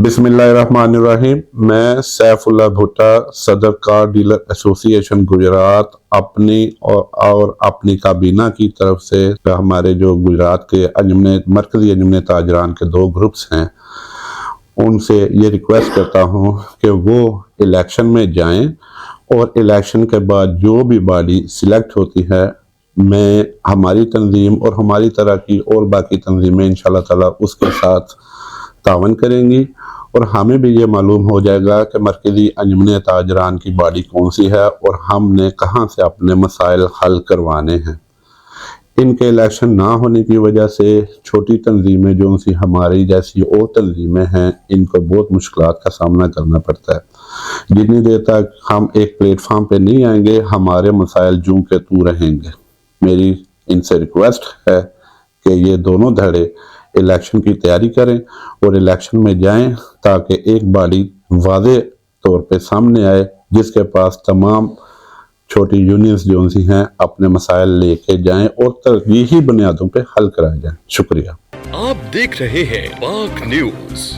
بسم اللہ الرحمن الرحیم۔ میں سیف اللہ بھٹا، صدر کار ڈیلر ایسوسی ایشن گجرات، اپنی اور اپنی کابینہ کی طرف سے ہمارے جو گجرات کے مرکزی انجمن تاجران کے 2 گروپس ہیں، ان سے یہ ریکویسٹ کرتا ہوں کہ وہ الیکشن میں جائیں اور الیکشن کے بعد جو بھی باڈی سلیکٹ ہوتی ہے، ہماری تنظیم اور ہماری طرح کی اور باقی تنظیمیں انشاءاللہ تعالی اس کے ساتھ تعاون کریں گی، اور ہمیں بھی یہ معلوم ہو جائے گا کہ مرکزی انجمن تاجران کی باڈی کون سی ہے اور ہم نے کہاں سے اپنے مسائل حل کروانے ہیں۔ ان کے الیکشن نہ ہونے کی وجہ سے چھوٹی تنظیمیں جو ہماری جیسی اور تنظیمیں ہیں، ان کو بہت مشکلات کا سامنا کرنا پڑتا ہے۔ جتنی دیر تک ہم ایک پلیٹ فارم پہ نہیں آئیں گے، ہمارے مسائل جوں کے توں رہیں گے۔ میری ان سے ریکویسٹ ہے کہ یہ دونوں دھڑے الیکشن کی تیاری کریں اور الیکشن میں جائیں، تاکہ ایک باڈی واضح طور پہ سامنے آئے جس کے پاس تمام چھوٹی یونینز جو ہیں اپنے مسائل لے کے جائیں اور ترجیحی بنیادوں پہ حل کرائے جائیں۔ شکریہ۔ آپ دیکھ رہے ہیں پاک نیوز۔